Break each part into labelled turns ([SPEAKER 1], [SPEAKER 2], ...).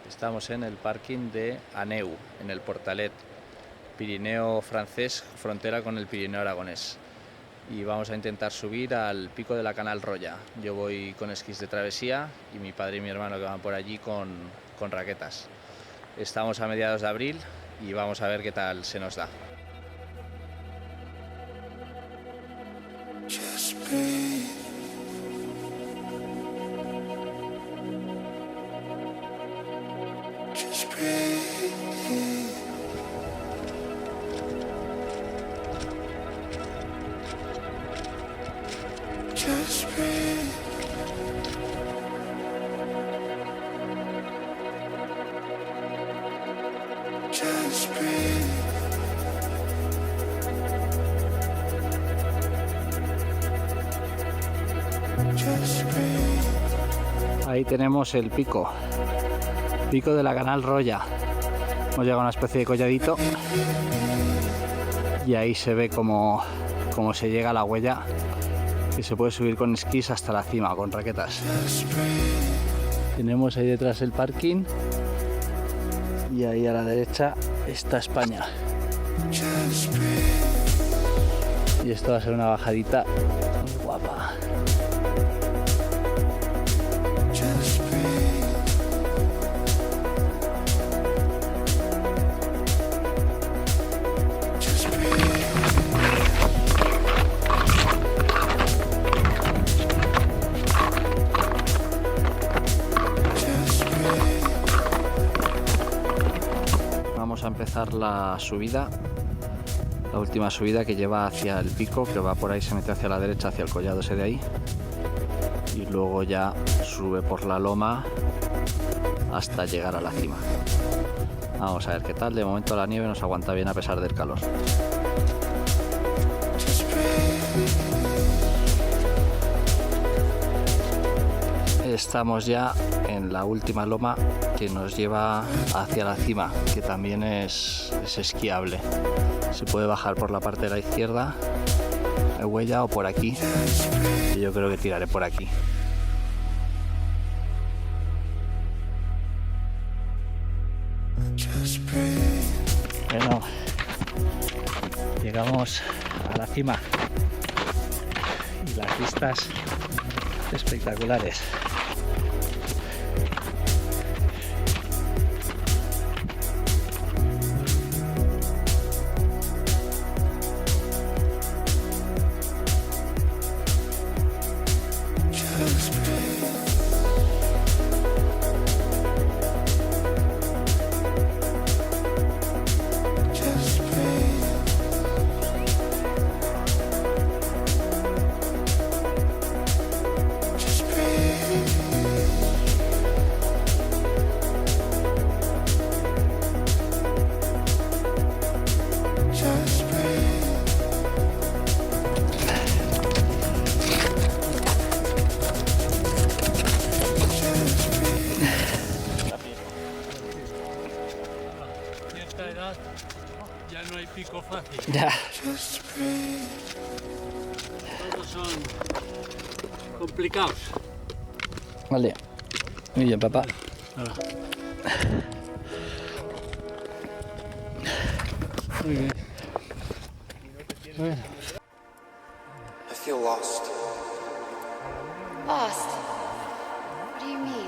[SPEAKER 1] Estamos en el parking de Aneu, en el Portalet, Pirineo francés, frontera con el Pirineo aragonés. Y vamos a intentar subir al pico de la Canal Roya. Yo voy con esquís de travesía y mi padre y mi hermano que van por allí con raquetas. Estamos a mediados de abril y vamos a ver qué tal se nos da. Ahí tenemos el pico de la Canal Roya. Hemos llegado a una especie de colladito y ahí se ve como se llega a la huella, que se puede subir con esquís hasta la cima con raquetas. Tenemos ahí detrás el parking y ahí a la derecha está España. Y esto va a ser una bajadita muy guapa. Vamos a empezar la subida, la última subida que lleva hacia el pico, que va por ahí, se mete hacia la derecha, hacia el collado ese de ahí, y luego ya sube por la loma hasta llegar a la cima. Vamos a ver qué tal. De momento la nieve nos aguanta bien a pesar del calor. Estamos ya en la última loma que nos lleva hacia la cima, que también es esquiable. Se puede bajar por la parte de la izquierda, de huella, o por aquí. Y yo creo que tiraré por aquí. Bueno, llegamos a la cima y las vistas espectaculares.
[SPEAKER 2] Ya no hay pico fácil.
[SPEAKER 1] Ya.
[SPEAKER 2] Todos son complicados.
[SPEAKER 1] Vale. Muy bien, papá.
[SPEAKER 2] Ahora. Muy bien. Bueno.
[SPEAKER 3] I feel lost.
[SPEAKER 4] Lost? What do you mean?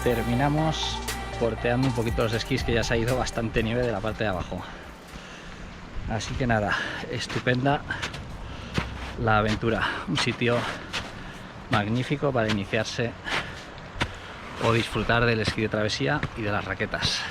[SPEAKER 1] terminamos porteando un poquito los esquís, que ya se ha ido bastante nieve de la parte de abajo. Así que nada, estupenda la aventura, un sitio magnífico para iniciarse o disfrutar del esquí de travesía y de las raquetas.